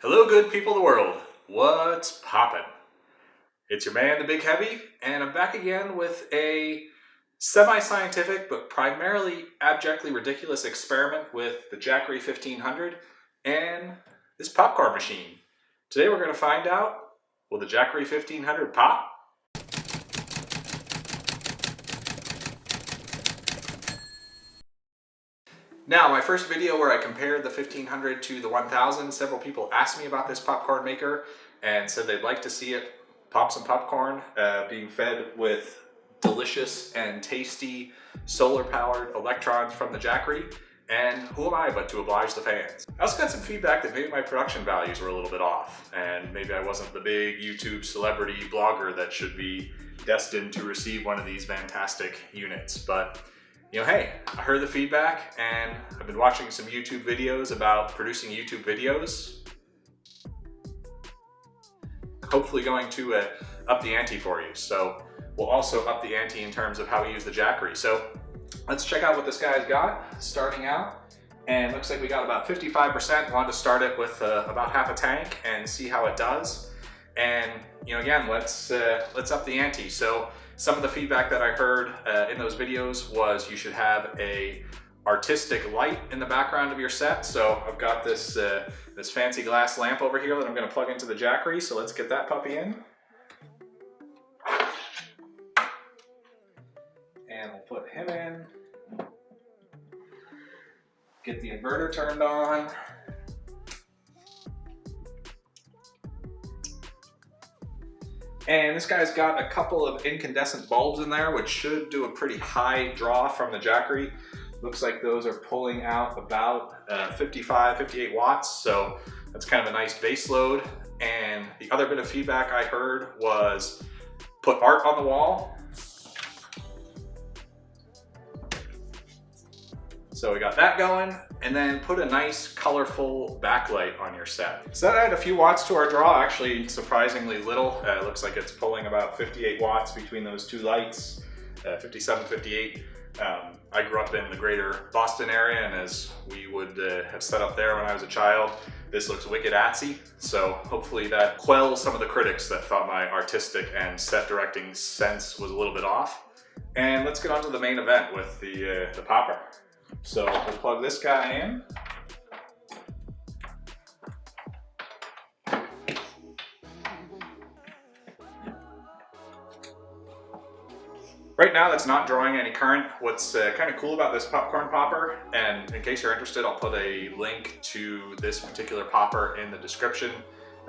Hello, good people of the world. What's poppin'? It's your man, the Big Heavy, and I'm back again with a semi-scientific but primarily abjectly ridiculous experiment with the Jackery 1500 and this popcorn machine. Today we're going to find out, will the Jackery 1500 pop? Now, my first video where I compared the 1500 to the 1000, several people asked me about this popcorn maker and said they'd like to see it pop some popcorn being fed with delicious and tasty solar-powered electrons from the Jackery. And who am I but to oblige the fans? I also got some feedback that maybe my production values were a little bit off, and maybe I wasn't the big YouTube celebrity blogger that should be destined to receive one of these fantastic units. But you know, hey, I heard the feedback and I've been watching some YouTube videos about producing YouTube videos. Hopefully going to up the ante for you. So we'll also up the ante in terms of how we use the Jackery. So let's check out what this guy's got starting out. And looks like we got about 55%. Wanted to start it with about half a tank and see how it does. And you know, again, let's up the ante. So some of the feedback that I heard in those videos was you should have a artistic light in the background of your set. So I've got this this fancy glass lamp over here that I'm going to plug into the Jackery. So let's get that puppy in. And we'll put him in. Get the inverter turned on. And this guy's got a couple of incandescent bulbs in there, which should do a pretty high draw from the Jackery. Looks like those are pulling out about 55, 58 watts. So that's kind of a nice base load. And the other bit of feedback I heard was put art on the wall. So we got that going, and then put a nice colorful backlight on your set. So that added a few watts to our draw, actually surprisingly little. It looks like it's pulling about 58 watts between those two lights, 57, 58. I grew up in the greater Boston area, and as we would have set up there when I was a child, this looks wicked atsy. So hopefully that quells some of the critics that thought my artistic and set directing sense was a little bit off. And let's get on to the main event with the popper. So we'll plug this guy in. Right now that's not drawing any current. What's kind of cool about this popcorn popper, and in case you're interested, I'll put a link to this particular popper in the description.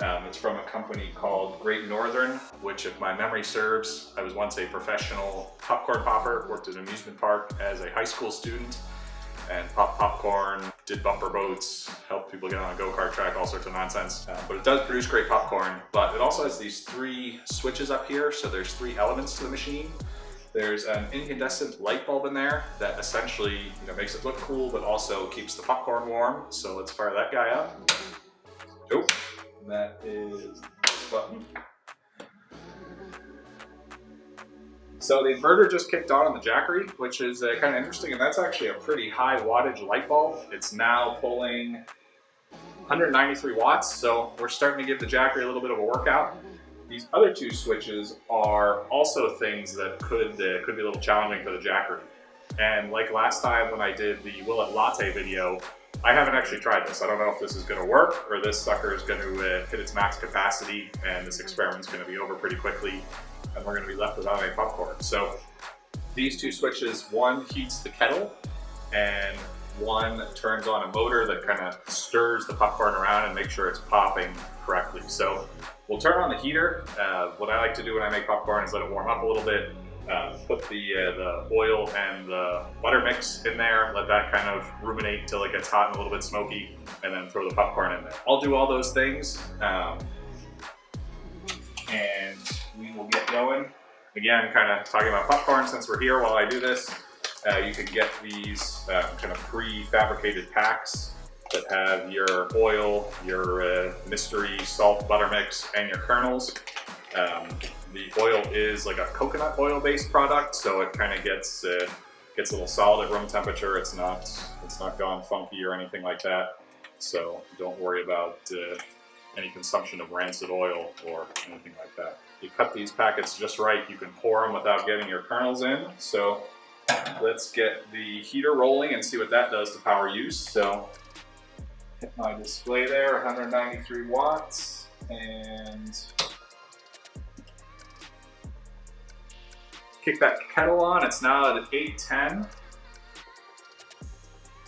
It's from a company called Great Northern, which, if my memory serves, I was once a professional popcorn popper, worked at an amusement park as a high school student, and popped popcorn, did bumper boats, helped people get on a go-kart track, all sorts of nonsense. But it does produce great popcorn, but it also has these three switches up here, so there's three elements to the machine. There's an incandescent light bulb in there that essentially, you know, makes it look cool, but also keeps the popcorn warm. So let's fire that guy up. Oh, and that is this button. So the inverter just kicked on the Jackery, which is kind of interesting, and that's actually a pretty high wattage light bulb. It's now pulling 193 watts, so we're starting to give the Jackery a little bit of a workout. These other two switches are also things that could be a little challenging for the Jackery. And like last time when I did the Will It Latte video, I haven't actually tried this. I don't know if this is going to work, or this sucker is going to hit its max capacity and this experiment's going to be over pretty quickly and we're going to be left without any popcorn. So these two switches, one heats the kettle and one turns on a motor that kind of stirs the popcorn around and makes sure it's popping correctly. So we'll turn on the heater. What I like to do when I make popcorn is let it warm up a little bit, put the oil and the butter mix in there, let that kind of ruminate until it gets hot and a little bit smoky, and then throw the popcorn in there. I'll do all those things, and we will get going. Again, kind of talking about popcorn since we're here while I do this. You can get these kind of pre-fabricated packs that have your oil, your mystery salt butter mix, and your kernels. The oil is like a coconut oil based product, so it kind of gets a little solid at room temperature. It's not gone funky or anything like that. So don't worry about any consumption of rancid oil or anything like that. You cut these packets just right, you can pour them without getting your kernels in. So let's get the heater rolling and see what that does to power use. So hit my display there, 193 watts, and kick that kettle on. It's now at 8:10.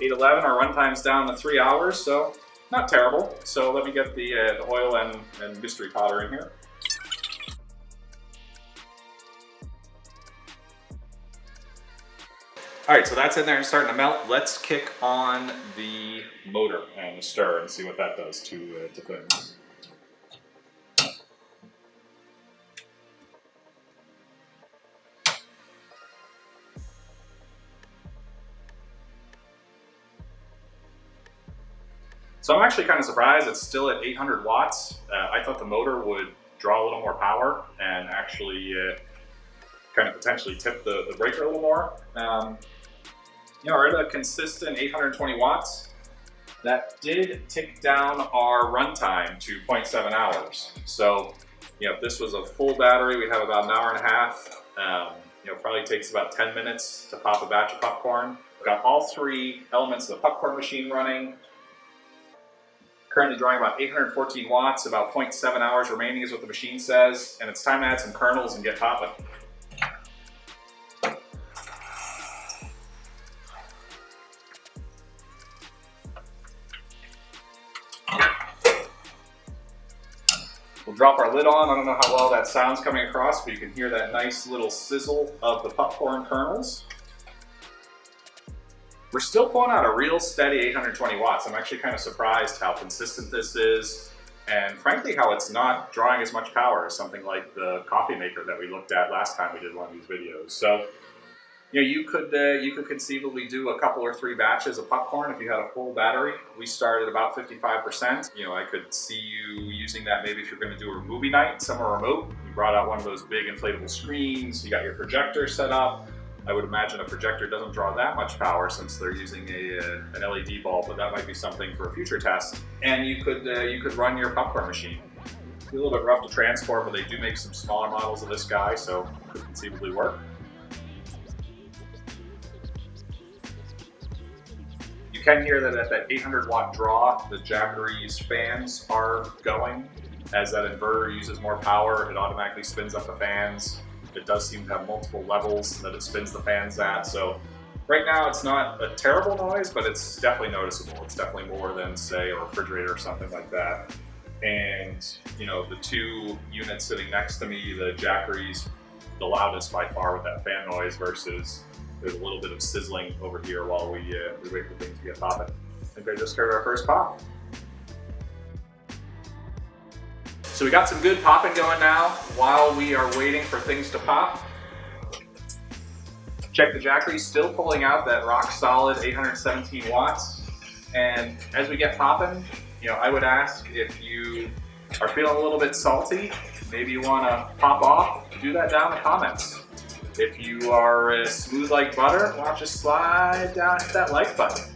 8:11, our runtime's down to 3 hours, so not terrible. So let me get the oil and mystery powder in here. All right, so that's in there and starting to melt. Let's kick on the motor and the stir and see what that does to things. So I'm actually kind of surprised it's still at 800 watts. I thought the motor would draw a little more power and actually kind of potentially tip the breaker a little more. We're at a consistent 820 watts. That did tick down our runtime to 0.7 hours. So, if this was a full battery, we'd have about an hour and a half. Probably takes about 10 minutes to pop a batch of popcorn. We've got all three elements of the popcorn machine running. Currently drawing about 814 watts, about 0.7 hours remaining is what the machine says, and it's time to add some kernels and get popping. We'll drop our lid on. I don't know how well that sounds coming across, but you can hear that nice little sizzle of the popcorn kernels. We're still pulling out a real steady 820 watts. I'm actually kind of surprised how consistent this is, and frankly how it's not drawing as much power as something like the coffee maker that we looked at last time we did one of these videos. So, you could conceivably do a couple or three batches of popcorn if you had a full battery. We started about 55%. I could see you using that maybe if you're going to do a movie night somewhere remote. You brought out one of those big inflatable screens. You got your projector set up. I would imagine a projector doesn't draw that much power since they're using an LED bulb, but that might be something for a future test. And you could run your popcorn machine. It's a little bit rough to transport, but they do make some smaller models of this guy, so it could conceivably work. You can hear that at that 800 watt draw, the Jackery's fans are going. As that inverter uses more power, it automatically spins up the fans. It does seem to have multiple levels that it spins the fans at. So right now it's not a terrible noise, but it's definitely noticeable. It's definitely more than, say, a refrigerator or something like that. And, the two units sitting next to me, the Jackery's the loudest by far with that fan noise versus there's a little bit of sizzling over here while we wait for things to get popping. I think I just heard our first pop. So we got some good popping going now while we are waiting for things to pop. Check the Jackery, still pulling out that rock solid 817 watts. And as we get popping, I would ask if you are feeling a little bit salty, maybe you want to pop off, do that down in the comments. If you are smooth like butter, why don't you slide down, hit that like button.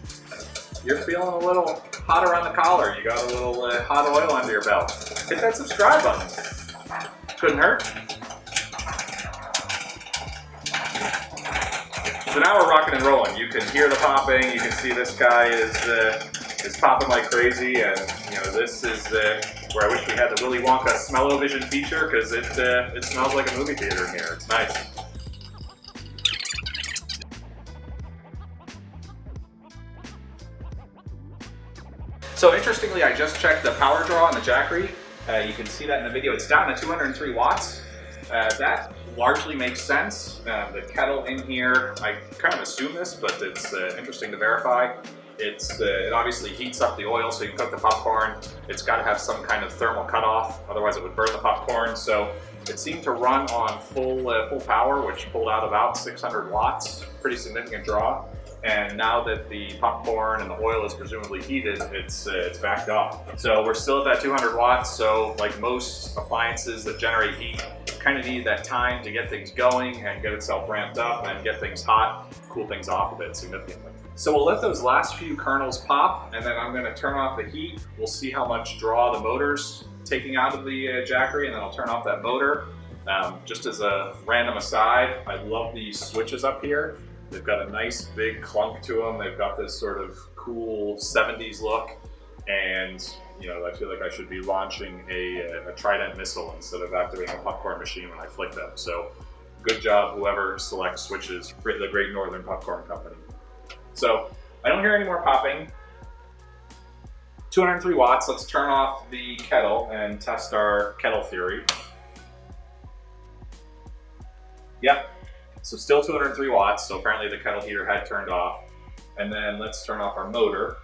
You're feeling a little hot around the collar, you got a little hot oil under your belt, hit that subscribe button. Couldn't hurt. So now we're rocking and rolling. You can hear the popping, you can see this guy is popping like crazy, and this is where I wish we had the Willy Wonka smell-o-vision feature, because it smells like a movie theater in here. It's nice. So interestingly, I just checked the power draw on the Jackery. You can see that in the video. It's down to 203 watts. That largely makes sense. The kettle in here, I kind of assume this, but it's interesting to verify. It obviously heats up the oil so you can cook the popcorn. It's got to have some kind of thermal cutoff, otherwise it would burn the popcorn. So it seemed to run on full power, which pulled out about 600 watts. Pretty significant draw. And now that the popcorn and the oil is presumably heated, it's backed off. So we're still at that 200 watts. So like most appliances that generate heat, kind of need that time to get things going and get itself ramped up and get things hot, cool things off a bit significantly. So we'll let those last few kernels pop, and then I'm going to turn off the heat. We'll see how much draw the motor's taking out of the Jackery, and then I'll turn off that motor. Just as a random aside, I love these switches up here. They've got a nice big clunk to them. They've got this sort of cool 70s look, and you know, I feel like I should be launching a Trident missile instead of activating a popcorn machine when I flick them. So good job, whoever selects switches for the Great Northern Popcorn Company. So I don't hear any more popping. 203 watts, let's turn off the kettle and test our kettle theory. Yep, so still 203 watts, so apparently the kettle heater had turned off. And then let's turn off our motor.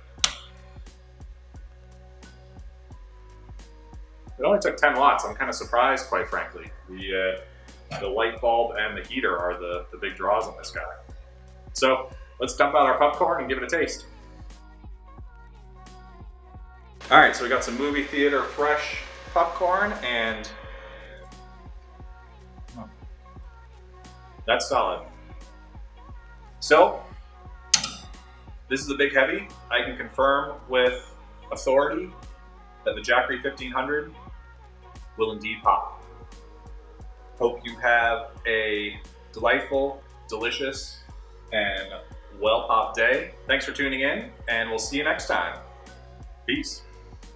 It only took 10 watts, I'm kind of surprised, quite frankly. The light bulb and the heater are the big draws on this guy. So let's dump out our popcorn and give it a taste. All right, so we got some movie theater fresh popcorn, and that's solid. So this is a big heavy. I can confirm with authority that the Jackery 1500 will indeed pop. Hope you have a delightful, delicious, and well-popped day. Thanks for tuning in, and we'll see you next time. Peace.